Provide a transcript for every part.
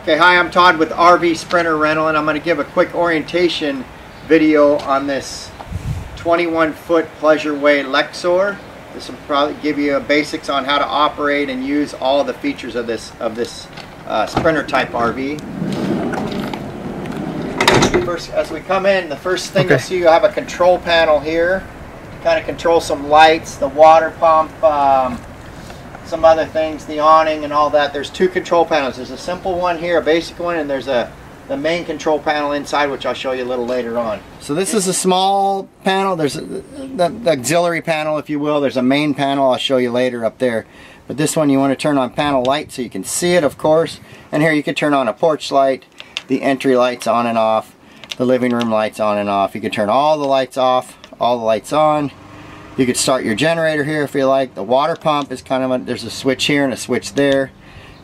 Okay, hi, I'm Todd with RV Sprinter Rental, and I'm going to give a quick orientation video on this 21-foot Pleasureway Lexor. This will probably give you a basics on how to operate and use all the features of this Sprinter type RV. First, as we come in, the first thing you'll see, you have a control panel here. Kind of control some lights, the water pump, some other things, the awning and all that. There's two control panels. There's a simple one here, a basic one, and there's the main control panel inside, which I'll show you a little later on. So this is a small panel. There's the auxiliary panel, if you will. There's a main panel I'll show you later up there. But this one you want to turn on panel light so you can see it, of course. And here you can turn on a porch light, the entry lights on and off, the living room lights on and off. You can turn all the lights off, all the lights on. You could start your generator here if you like. The water pump is kind of there's a switch here and a switch there.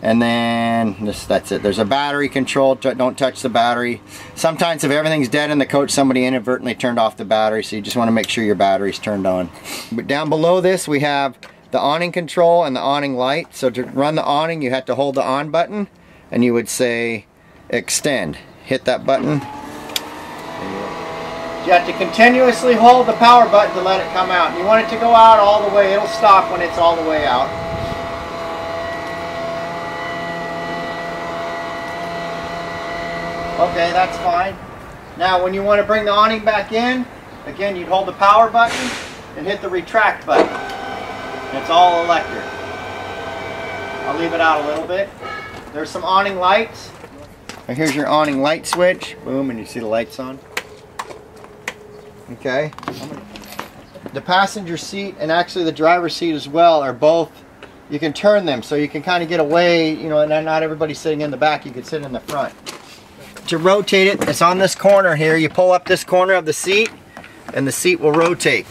And then that's it. There's a battery control. Don't touch the battery. Sometimes if everything's dead in the coach, somebody inadvertently turned off the battery, so you just want to make sure your battery's turned on. But down below this we have the awning control and the awning light. So to run the awning, you have to hold the on button and you would say extend. Hit that button. You have to continuously hold the power button to let it come out. You want it to go out all the way. It'll stop when it's all the way out. Okay, that's fine. Now when you want to bring the awning back in, again you'd hold the power button and hit the retract button. It's all electric. I'll leave it out a little bit. There's some awning lights. And here's your awning light switch. Boom, and you see the lights on. Okay. The passenger seat and actually the driver's seat as well are both, you can turn them so you can kind of get away, you know, and not everybody's sitting in the back, you can sit in the front. To rotate it, it's on this corner here. You pull up this corner of the seat and the seat will rotate.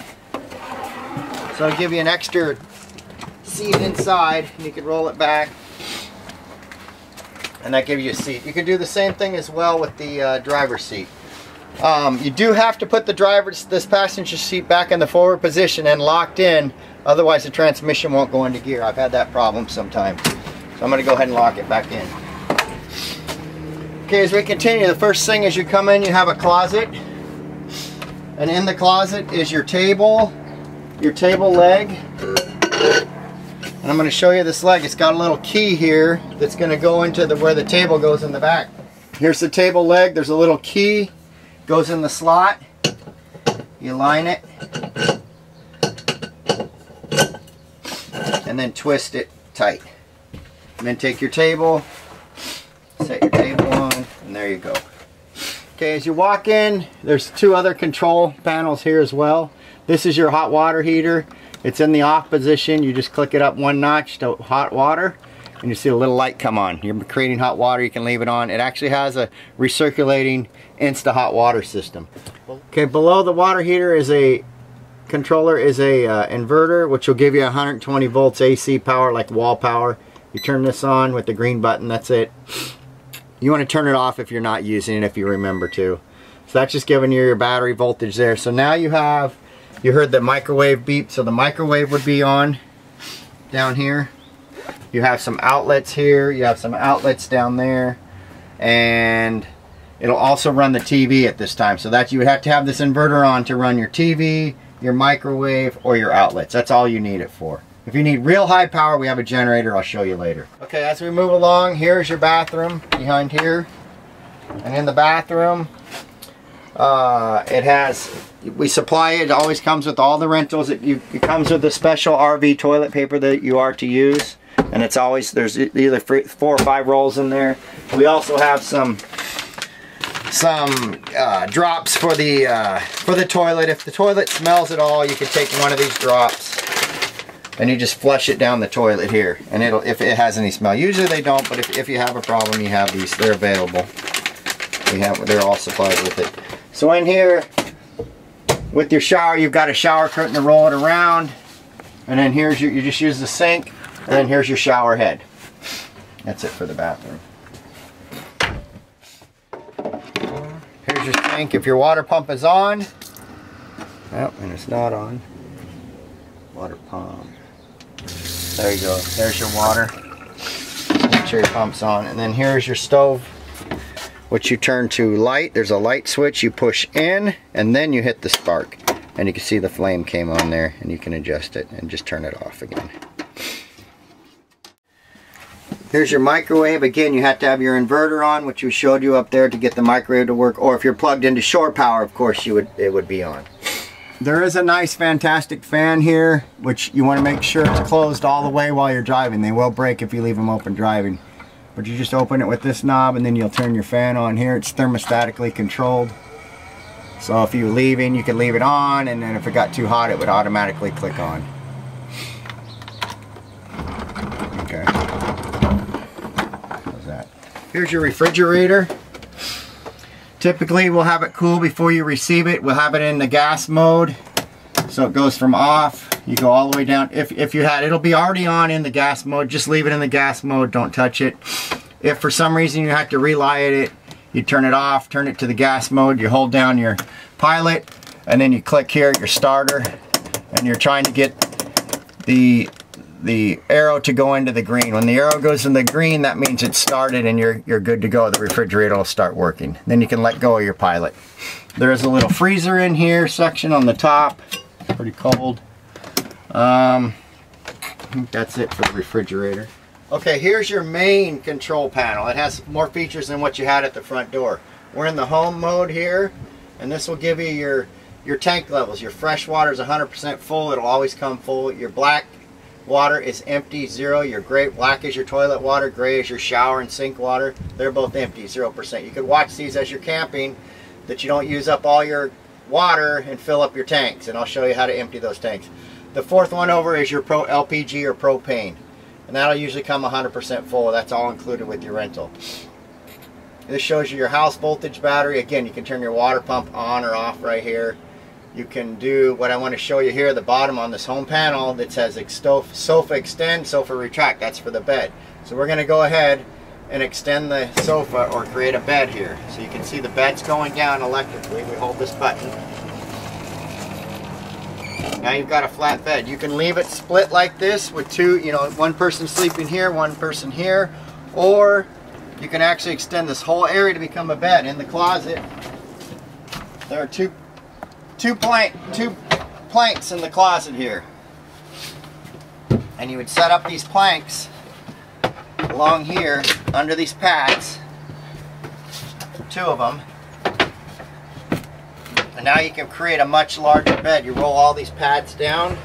So it'll give you an extra seat inside and you can roll it back and that gives you a seat. You can do the same thing as well with the driver's seat. You do have to put this passenger seat back in the forward position and locked in, otherwise the transmission won't go into gear. I've had that problem sometimes. So I'm going to go ahead and lock it back in. Okay, as we continue, the first thing as you come in, you have a closet. And in the closet is your table leg. And I'm going to show you this leg. It's got a little key here that's going to go into where the table goes in the back. Here's the table leg. There's a little key. Goes in the slot. You line it. And then twist it tight. And then take your table. Set your table on. And there you go. Okay, as you walk in, there's two other control panels here as well. This is your hot water heater. It's in the off position. You just click it up one notch to hot water. And you see a little light come on. You're creating hot water, you can leave it on. It actually has a recirculating Insta hot water system. Okay, below the water heater is a controller, is a inverter, which will give you 120 volts AC power, like wall power. You turn this on with the green button, that's it. You want to turn it off if you're not using it, if you remember to. So that's just giving you your battery voltage there. So now you heard the microwave beep, so the microwave would be on down here. You have some outlets here, you have some outlets down there, and it'll also run the TV at this time. So that you would have to have this inverter on to run your TV, your microwave, or your outlets. That's all you need it for. If you need real high power, we have a generator. I'll show you later. Okay, as we move along, here's your bathroom behind here. And in the bathroom, we supply it. It always comes with all the rentals. It comes with a special RV toilet paper that you are to use. And it's always, there's either 4 or 5 rolls in there. We also have some drops for the toilet. If the toilet smells at all, you can take one of these drops and you just flush it down the toilet here. And if it has any smell. Usually they don't, but if you have a problem, you have these. They're available. They're all supplied with it. So in here, with your shower, you've got a shower curtain to roll it around. And then here's you just use the sink. And then here's your shower head. That's it for the bathroom. Here's your sink. If your water pump is on, oh, and it's not on. Water pump. There you go. There's your water. sure your pump's on. And then here's your stove, which you turn to light. There's a light switch you push in, and then you hit the spark. And you can see the flame came on there, and you can adjust it and just turn it off again. Here's your microwave. Again, you have to have your inverter on, which we showed you up there to get the microwave to work. Or if you're plugged into shore power, of course, it would be on. There is a nice, fantastic fan here, which you want to make sure it's closed all the way while you're driving. They will break if you leave them open driving. But you just open it with this knob, and then you'll turn your fan on here. It's thermostatically controlled. So if you're leaving, you can leave it on, and then if it got too hot, it would automatically click on. Okay. How's that? Here's your refrigerator. Typically, we'll have it cool before you receive it. We'll have it in the gas mode, so it goes from off. You go all the way down. If you had, it'll be already on in the gas mode. Just leave it in the gas mode. Don't touch it. If for some reason you have to relight it, you turn it off, turn it to the gas mode, you hold down your pilot, and then you click here at your starter, and you're trying to get the arrow to go into the green. When the arrow goes in the green, that means it's started and you're good to go. The refrigerator will start working. Then you can let go of your pilot. There is a little freezer in here section on the top. Pretty cold. I think that's it for the refrigerator. Okay, here's your main control panel. It has more features than what you had at the front door. We're in the home mode here, and this will give you your tank levels. Your fresh water is 100% full. It'll always come full. Your black water is empty, 0. Your black is your toilet water, gray is your shower and sink water. They're both empty, 0%. You could watch these as you're camping, that you don't use up all your water and fill up your tanks, and I'll show you how to empty those tanks. The fourth one over is your LPG or propane. And that'll usually come 100% full. That's all included with your rental. This shows you your house voltage battery. Again, you can turn your water pump on or off right here. You can do what I want to show you here at the bottom on this home panel that says sofa extend, sofa retract. That's for the bed. So we're going to go ahead and extend the sofa or create a bed here. So you can see the bed's going down electrically. We hold this button. Now you've got a flat bed. You can leave it split like this with two, one person sleeping here, one person here, or you can actually extend this whole area to become a bed. In the closet, there are two planks in the closet here. And you would set up these planks along here under these pads, 2 of them. And now you can create a much larger bed. You roll all these pads down,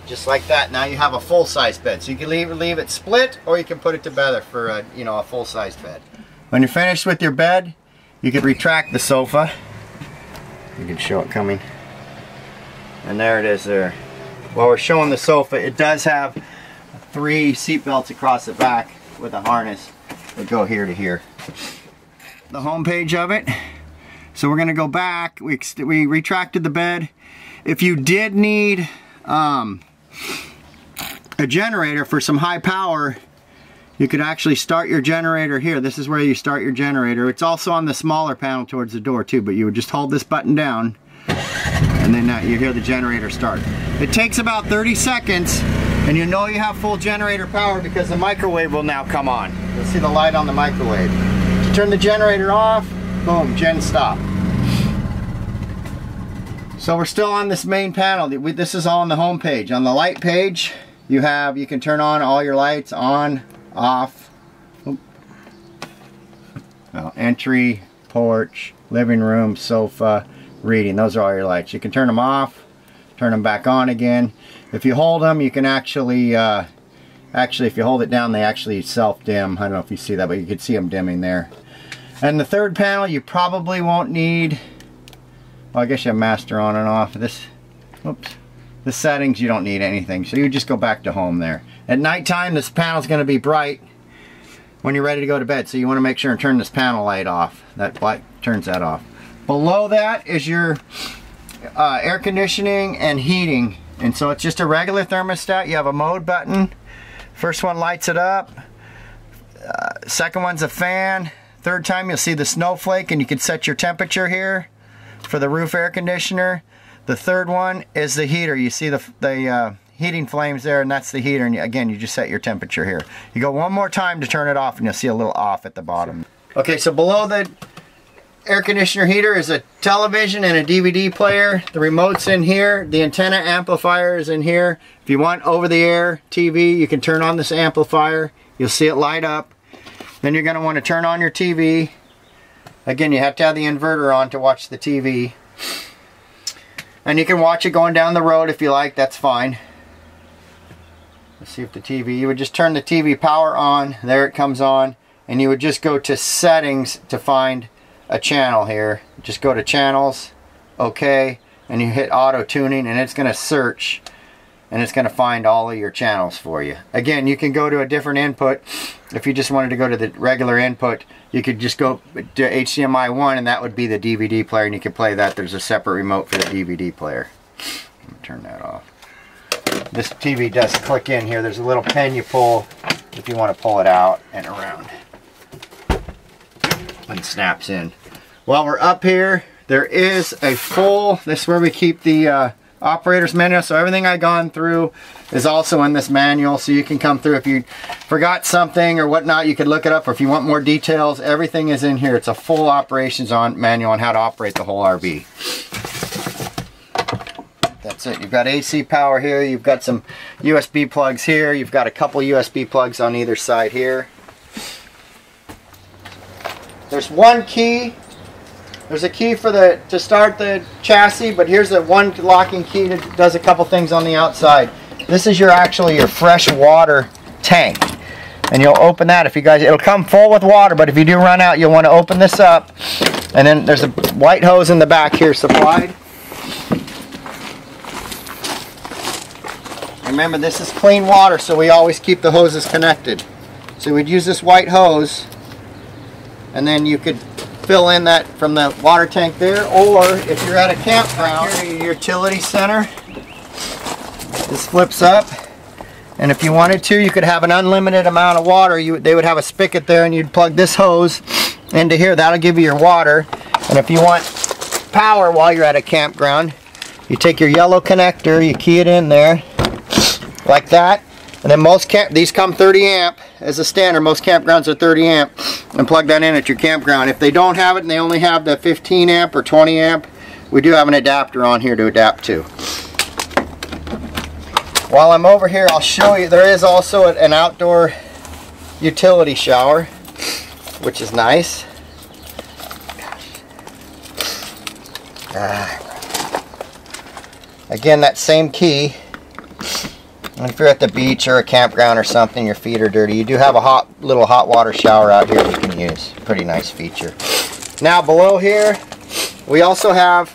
just like that. Now you have a full-size bed. So you can leave it split, or you can put it together for a full-size bed. When you're finished with your bed, you can retract the sofa. You can show it coming. And there it is there. While we're showing the sofa, it does have 3 seat belts across the back with a harness that go here to here. The home page of it. So we're going to go back. We retracted the bed. If you did need a generator for some high power, you could actually start your generator here. This is where you start your generator. It's also on the smaller panel towards the door too, but you would just hold this button down, and then you hear the generator start. It takes about 30 seconds, and you know you have full generator power because the microwave will now come on. You'll see the light on the microwave. To turn the generator off, boom, gen stop. So we're still on this main panel. This is all on the home page. On the light page, you can turn on all your lights, on, off. Well, entry, porch, living room, sofa, reading. Those are all your lights. You can turn them off, turn them back on again. If you hold them, you can actually, if you hold it down, they actually self-dim. I don't know if you see that, but you can see them dimming there. And the third panel, you probably won't need, well, I guess you have master on and off. The settings, you don't need anything. So you just go back to home there. At nighttime, this panel's going to be bright when you're ready to go to bed. So you want to make sure and turn this panel light off. That light turns that off. Below that is your air conditioning and heating. And so it's just a regular thermostat. You have a mode button. First one lights it up. Second one's a fan. Third time you'll see the snowflake, and you can set your temperature here for the roof air conditioner. The third one is the heater. You see the heating flames there, and that's the heater, and again you just set your temperature here. You go one more time to turn it off and you'll see a little off at the bottom. Okay, so below the air conditioner heater is a television and a DVD player. The remote's in here. The antenna amplifier is in here. If you want over-the-air TV, you can turn on this amplifier. You'll see it light up. Then you're going to want to turn on your TV. Again, you have to have the inverter on to watch the TV. And you can watch it going down the road if you like, that's fine. Let's see if the TV, you would just turn the TV power on. There it comes on. And you would just go to settings to find a channel here. Just go to channels, okay, and you hit auto tuning, and it's going to search and it's going to find all of your channels for you. Again, you can go to a different input. If you just wanted to go to the regular input, you could just go to HDMI 1, and that would be the DVD player, and you can play that. There's a separate remote for the DVD player. Let me turn that off. This TV does click in here. There's a little pin you pull if you want to pull it out and around. And snaps in. While we're up here, there is a full, this is where we keep the operator's manual, so everything I've gone through is also in this manual, so you can come through if you forgot something or whatnot, you could look it up, or if you want more details, everything is in here. It's a full operations manual on how to operate the whole RV. That's it. You've got AC power here, you've got some USB plugs here, you've got a couple USB plugs on either side here. There's one key. There's a key for to start the chassis, but here's the one locking key that does a couple things on the outside. This is actually your fresh water tank, and you'll open that if you guys. It'll come full with water, but if you do run out, you'll want to open this up, and then there's a white hose in the back here supplied. Remember, this is clean water, so we always keep the hoses connected. So we'd use this white hose, and then you could fill in that from the water tank there, or if you're at a campground, here your utility center, this flips up, and if you wanted to, you could have an unlimited amount of water. They would have a spigot there, and you'd plug this hose into here. That'll give you your water. And if you want power while you're at a campground, you take your yellow connector, you key it in there like that, and then these come 30 amp as a standard. Most campgrounds are 30 amp, and plug that in at your campground. If they don't have it and they only have the 15 amp or 20 amp, we do have an adapter on here to adapt to. While I'm over here, I'll show you, there is also an outdoor utility shower, which is nice. Again, that same key. And if you're at the beach or a campground or something, your feet are dirty, you do have a little hot water shower out here you can use. Pretty nice feature. Now below here, we also have,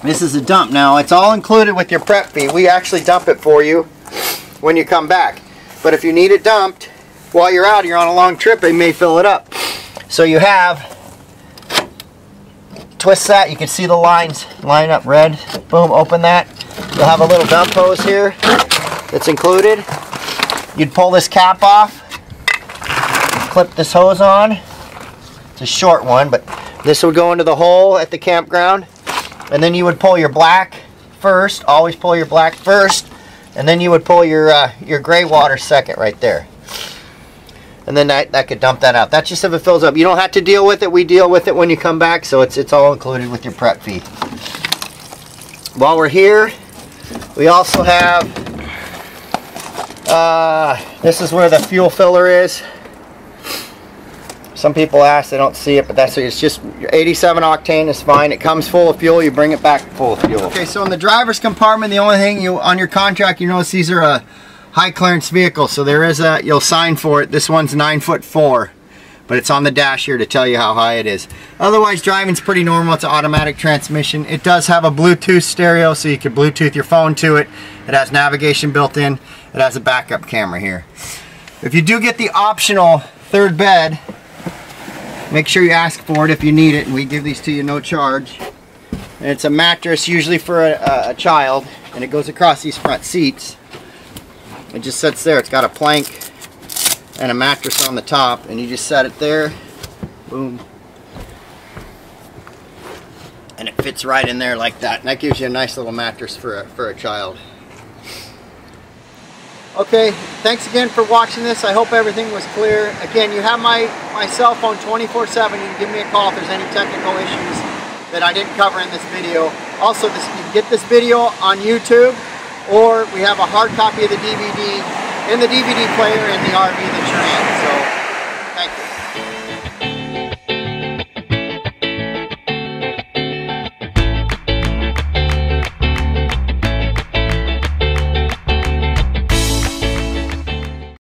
this is a dump. Now it's all included with your prep fee. We actually dump it for you when you come back. But if you need it dumped while you're out, you're on a long trip, they may fill it up. So you have, twist that, you can see the lines line up red. Boom, open that. You'll have a little dump hose here that's included. You'd pull this cap off, clip this hose on. It's a short one, but this would go into the hole at the campground. And then you would pull your black first. Always pull your black first. And then you would pull your gray water second right there. And then that could dump that out. That's just if it fills up. You don't have to deal with it. We deal with it when you come back, so it's all included with your prep fee. While we're here, we also have, this is where the fuel filler is. Some people ask, they don't see it, but it's just 87 octane is fine. It comes full of fuel, you bring it back full of fuel. Okay, so in the driver's compartment, the only thing on your contract, you notice these are a high clearance vehicle, so there is you'll sign for it. This one's 9'4", but it's on the dash here to tell you how high it is. Otherwise, driving's pretty normal. It's an automatic transmission. It does have a Bluetooth stereo, so you can Bluetooth your phone to it. It has navigation built in. It has a backup camera here. If you do get the optional third bed, make sure you ask for it if you need it, and we give these to you no charge. And it's a mattress, usually for a child, and it goes across these front seats. It just sits there. It's got a plank and a mattress on the top, and you just set it there, boom, and it fits right in there like that, and that gives you a nice little mattress for a child. Okay, thanks again for watching this. I hope everything was clear. Again, you have my cell phone 24/7. You can give me a call if there's any technical issues that I didn't cover in this video. Also, you can get this video on YouTube, or we have a hard copy of the DVD in the DVD player in the RV that you're in. So, thank you.